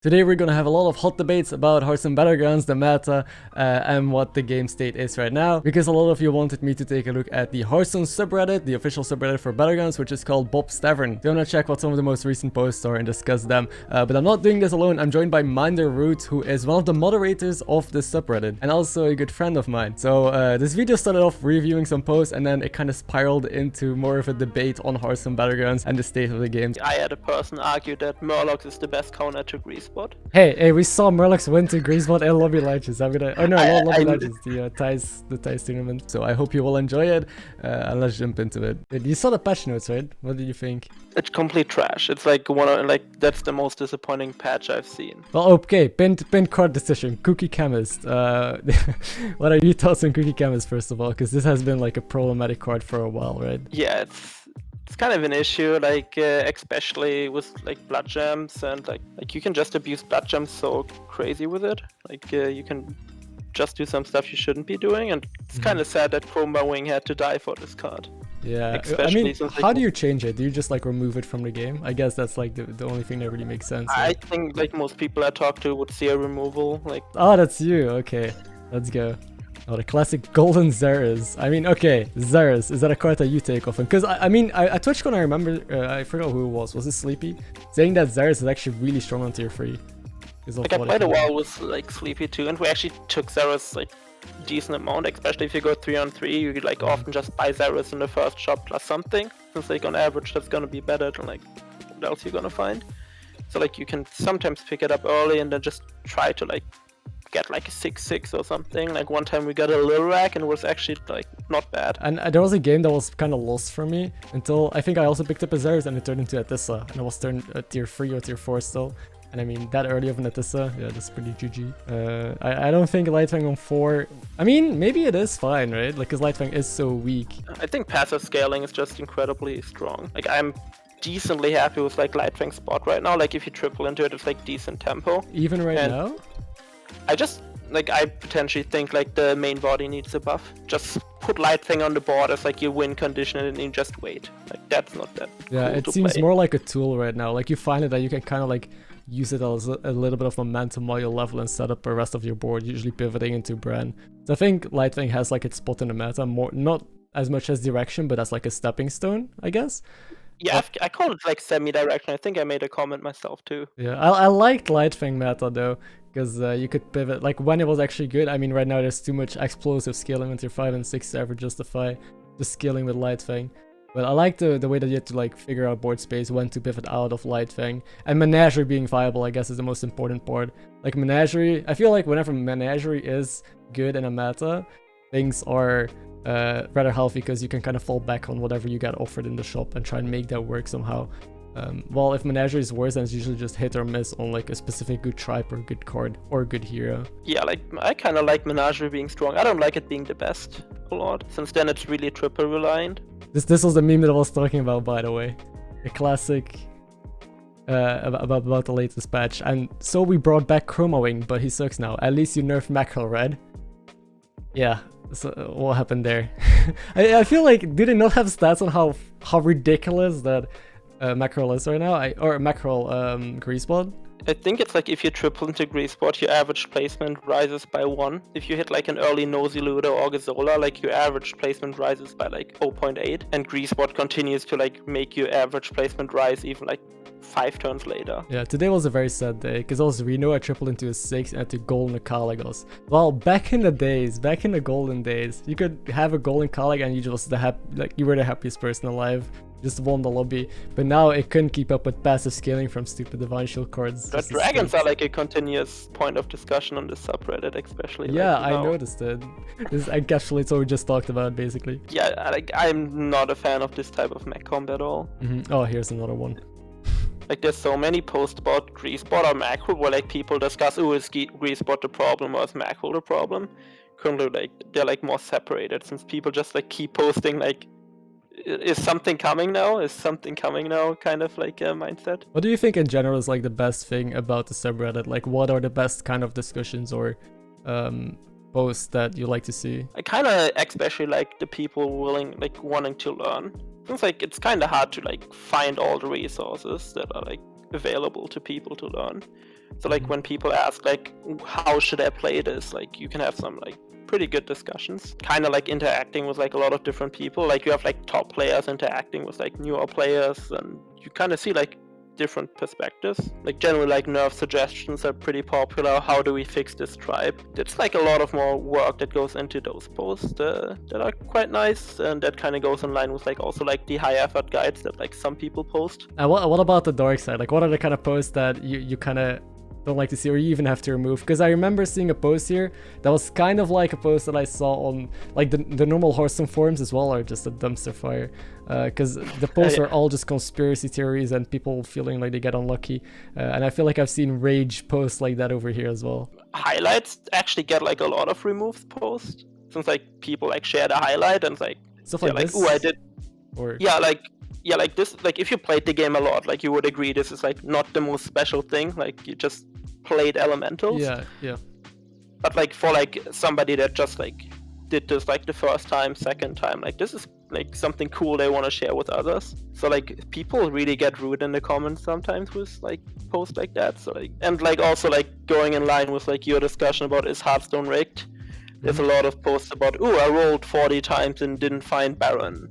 Today we're gonna have a lot of hot debates about Hearthstone Battlegrounds, the meta, and what the game state is right now, because a lot of you wanted me to take a look at the Hearthstone subreddit, the official subreddit for Battlegrounds, which is called Tavern. If you wanna check what some of the most recent posts are and discuss them, but I'm not doing this alone. I'm joined by MinderRoots, who is one of the moderators of the subreddit, and also a good friend of mine. So this video started off reviewing some posts, and then it kind of spiraled into more of a debate on Hearthstone Battlegrounds and the state of the game. I had a person argue that Murlocs is the best counter to Greasebot. Hey, we saw Murlocs win to Greasebot and Lobby Legends. I'm gonna, not Lobby Legends, the Ties tournament. So I hope you will enjoy it, and let's jump into it. You saw the patch notes, right? What did you think? It's complete trash. It's like that's the most disappointing patch I've seen. Well, okay, pinned card decision, Cookie Chemist. What are your thoughts on Cookie Chemist first of all? Because this has been like a problematic card for a while, right? Yeah, it's kind of an issue, like especially with like blood gems, and like you can just abuse blood gems so crazy with it. Like you can just do some stuff you shouldn't be doing, and it's kind of sad that Chroma Wing had to die for this card. Yeah, especially I mean, how do you change it? Do you just like remove it from the game? I guess that's like the only thing that really makes sense. I think like most people I talk to would see a removal. Like, oh, that's you. Okay, let's go. Oh, the classic golden Zaras. I mean, okay, Zaras. Is that a card that you take often? Because I mean, at TwitchCon I remember, I forgot who it was. Was it Sleepy? Saying that Zaras is actually really strong on tier 3. Like I played a while with like Sleepy too, and we actually took Zaras like decent amount, especially if you go 3-on-3. You could like often just buy Zaras in the first shop plus something, since like on average that's gonna be better than like what else you're gonna find. So like you can sometimes pick it up early and then just try to like get like a 6-6 or something. Like one time we got a little rack and it was actually like not bad. And there was a game that was kind of lost for me until I think I also picked up a Zaras and it turned into a Tissa, and it was turned tier 3 or tier 4 still. And I mean, that early of an Atissa, yeah, that's pretty GG. I don't think Lightfang on 4... I mean, maybe it is fine, right? Like, because Lightfang is so weak. I think passive scaling is just incredibly strong. Like, I'm decently happy with, like, Lightfang's spot right now. Like, if you triple into it, it's, like, decent tempo. Even right now? I just... Like, I potentially think, like, the main body needs a buff. Just put Lightfang on the board as, like, your win condition and you just wait. Like, that's not that Yeah, cool it to seems play. more like a tool right now. Like, you find it that you can kind of, like, use it as a little bit of momentum while you level and set up the rest of your board, usually pivoting into Bran. So I think Lightfang has like its spot in the meta, more not as much as direction, but as like a stepping stone, I guess. Yeah, I call it like semi-direction. I think I made a comment myself too. Yeah, I liked Lightfang meta though, because you could pivot, like when it was actually good. I mean, right now there's too much explosive scaling with your 5 and 6 to ever justify the scaling with Lightfang. But I like the way that you have to like figure out board space, when to pivot out of Lightfang. And Menagerie being viable, I guess, is the most important part. Like Menagerie, I feel like whenever Menagerie is good in a meta, things are rather healthy because you can kind of fall back on whatever you get offered in the shop and try and make that work somehow. Well, if Menagerie is worse, then it's usually just hit or miss on like a specific good tribe or good card or good hero. Yeah, like I kind of like Menagerie being strong. I don't like it being the best a lot, since then it's really triple reliant. This was the meme that I was talking about, by the way. A classic about the latest patch. And so we brought back Chroma Wing, but he sucks now. At least you nerfed Mackerel, right? Yeah, so what happened there? I feel like, do they not have stats on how ridiculous that Mackerel is right now? Or Mackerel Greasebot? I think it's like if you triple into Greasebot, your average placement rises by 1. If you hit like an early Nosy Looter or Gazola, like your average placement rises by like 0.8, and Greasebot continues to like make your average placement rise even like 5 turns later. Yeah, today was a very sad day, because also Reno I tripled into a 6 and had to golden a Caligos. Well, back in the golden days, you could have a golden Calig and you just you were the happiest person alive. Just won the lobby, but now it couldn't keep up with passive scaling from stupid Divine Shield cards. But dragons are like a continuous point of discussion on the subreddit, especially. Yeah, like, I noticed it. This encapsulates what we just talked about, basically. Yeah, like I'm not a fan of this type of mech comp at all. Oh, here's another one. Like there's so many posts about Greasebot or Mackerel where like people discuss, oh, is Greasebot the problem or is Mackerel the problem? Currently, like they're like more separated, since people just like keep posting like, is something coming now? Is something coming now? Kind of like a mindset. What do you think in general is like the best thing about the subreddit? Like, what are the best kind of discussions or posts that you like to see? I kind of especially like the people wanting to learn. Seems like it's kind of hard to like find all the resources that are like available to people to learn. So like when people ask like how should I play this, like you can have some like pretty good discussions, kind of like interacting with like a lot of different people. Like you have like top players interacting with like newer players, and you kind of see like different perspectives. Like generally like nerf suggestions are pretty popular. How do we fix this tribe? It's like a lot of more work that goes into those posts that are quite nice, and that kind of goes in line with like also like the high effort guides that like some people post. And what about the dark side? Like what are the kind of posts that you kind of don't like to see, or you even have to remove? Because I remember seeing a post here that was kind of like a post that I saw on like the normal Hearthstone forums as well, or just a dumpster fire, because the posts are all just conspiracy theories and people feeling like they get unlucky, and I feel like I've seen rage posts like that over here as well. Highlights actually get like a lot of removed posts, since like people like share the highlight and like Stuff like this? oh I did, or like this, like if you played the game a lot, like you would agree this is like not the most special thing, like you just played elementals. Yeah. But like for like somebody that just like did this like the first time, second time, like this is like something cool they want to share with others. So like people really get rude in the comments sometimes with like posts like that. So like, and like also like going in line with like your discussion about is Hearthstone rigged, there's a lot of posts about, oh, I rolled 40 times and didn't find Baron.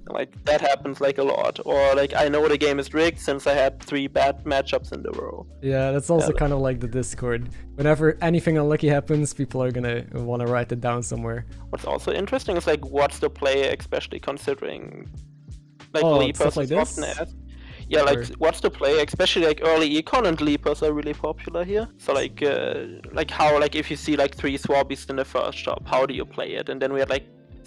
Like that happens like a lot. Or like, I know the game is rigged since I had 3 bad matchups in a row. Yeah, that's also kind of like the Discord. Whenever anything unlucky happens, people are gonna want to write it down somewhere. What's also interesting is like, what's the play, especially considering like Oh, Leapers stuff like is often this? asked. Yeah, like what's the play, especially like early econ, and Leapers are really popular here. So like how, like if you see like 3 Swarbies in the first shop, how do you play it? And then we had like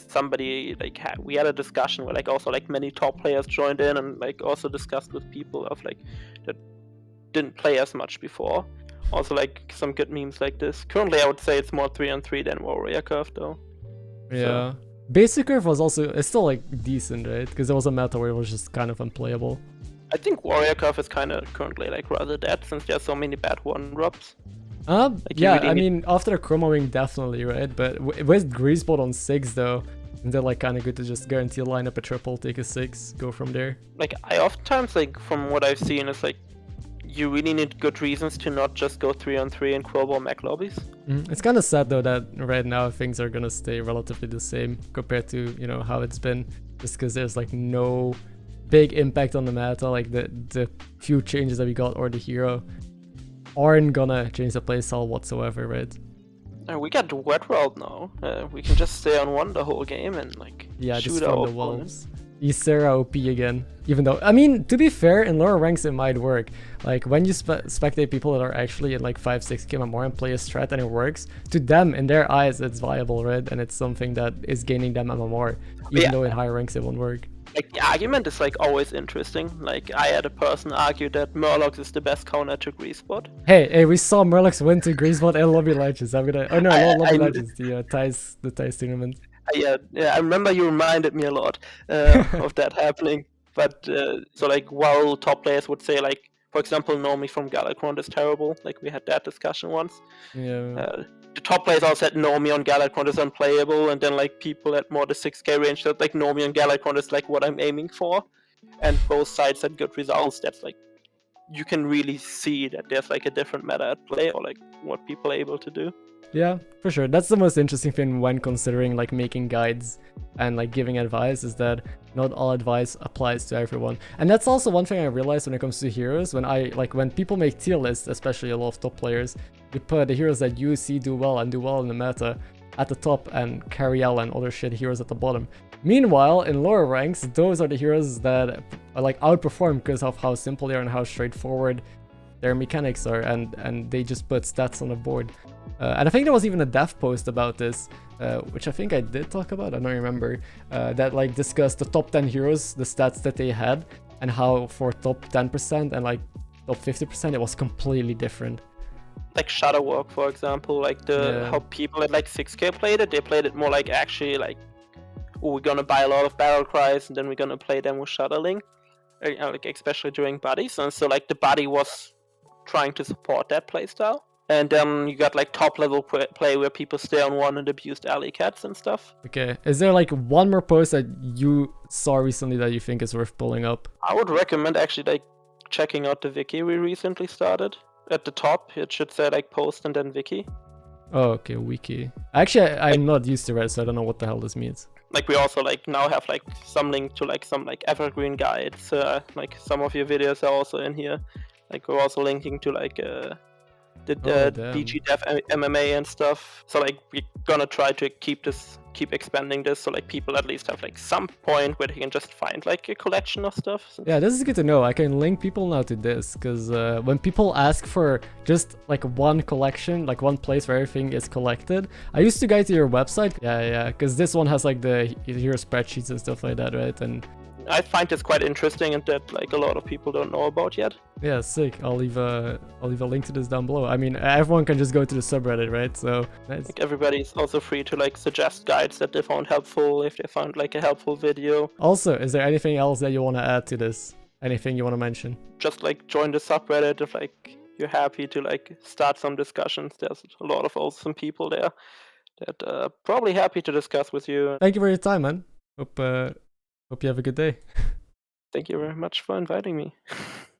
somebody like we had a discussion where like also like many top players joined in and like also discussed with people of like that didn't play as much before. Also like some good memes like this. Currently I would say it's more 3-on-3 than Warrior Curve though. Yeah. So. Basic Curve was also, it's still like decent, right? Because there was a meta where it was just kind of unplayable. I think Warrior Curve is kind of currently like rather dead since there's so many bad 1-drops. Like yeah, really I mean, after the Chroma Wing, definitely, right? But with Greasebot on 6 though, they're like kind of good to just guarantee line up a triple, take a 6, go from there. Like I oftentimes, like from what I've seen, is like you really need good reasons to not just go 3-on-3 and crowbar mech lobbies. It's kind of sad though that right now things are gonna stay relatively the same compared to, you know, how it's been, just because there's like no big impact on the meta. Like the few changes that we got or the hero aren't gonna change the playstyle whatsoever, right? We got Wet World now. We can just stay on 1 the whole game and like shoot our the wolves. Zara OP again. Even though, I mean, to be fair, in lower ranks it might work. Like when you spectate people that are actually in like 5-6 game or more and play a strat and it works, to them, in their eyes, it's viable, right? And it's something that is gaining them MMR, even though in higher ranks it won't work. Like the argument is like always interesting. Like I had a person argue that Murlocs is the best counter to Greasebot. Hey, we saw Murlocs win to Greasebot and Lobby Legends. I'm gonna, oh no, not Lobby Legends, the Ties tournament. Yeah, I remember you reminded me a lot of that happening. But so like while top players would say like, for example, Nomi from Galakrond is terrible. Like we had that discussion once. Yeah. The top players all said Nomi on Galakrond is unplayable, and then like people at more the 6k range said like Nomi on Galakrond is like what I'm aiming for, and both sides had good results. That's like, you can really see that there's like a different meta at play, or like what people are able to do. Yeah, for sure. That's the most interesting thing when considering like making guides and like giving advice, is that not all advice applies to everyone. And that's also one thing I realized when it comes to heroes. When people make tier lists, especially a lot of top players, they put the heroes that you see do well and do well in the meta at the top and Carriel and other shit heroes at the bottom. Meanwhile, in lower ranks, those are the heroes that are like outperform because of how simple they are and how straightforward their mechanics are, and they just put stats on the board. And I think there was even a dev post about this, which I think I did talk about, I don't remember, that like discussed the top 10 heroes, the stats that they had, and how for top 10% and like top 50% it was completely different. Like Shadowwalk, for example, like how people at like 6k played it, they played it more like actually like, oh, we're gonna buy a lot of battle cries and then we're gonna play them with Shadowling, like especially during buddies, and so like the buddy was trying to support that playstyle. And then you got like top level play where people stay on 1 and abused alley cats and stuff. Okay, is there like one more post that you saw recently that you think is worth pulling up? I would recommend actually like checking out the wiki we recently started. at the top it should say like post and then wiki. Oh, okay, wiki. Actually, I'm not used to Reddit, so I don't know what the hell this means. Like we also like now have like some link to like some like evergreen guides. Like some of your videos are also in here. Like we're also linking to like the DG Dev MMA and stuff. So like we're gonna try to keep expanding this, so like people at least have like some point where they can just find like a collection of stuff. Yeah, this is good to know. I can link people now to this, because when people ask for just like one collection, like one place where everything is collected, I used to go to your website. Yeah, because this one has like the hero spreadsheets and stuff like that, right? And I find this quite interesting and that like a lot of people don't know about yet. Yeah, sick. I'll leave a link to this down below. I mean, everyone can just go to the subreddit, right? So nice. Like everybody's also free to like suggest guides that they found helpful if they found like a helpful video. Also, is there anything else that you want to add to this? Anything you want to mention? Just like join the subreddit if like you're happy to like start some discussions. There's a lot of awesome people there that are probably happy to discuss with you. Thank you for your time, man. Hope you have a good day. Thank you very much for inviting me.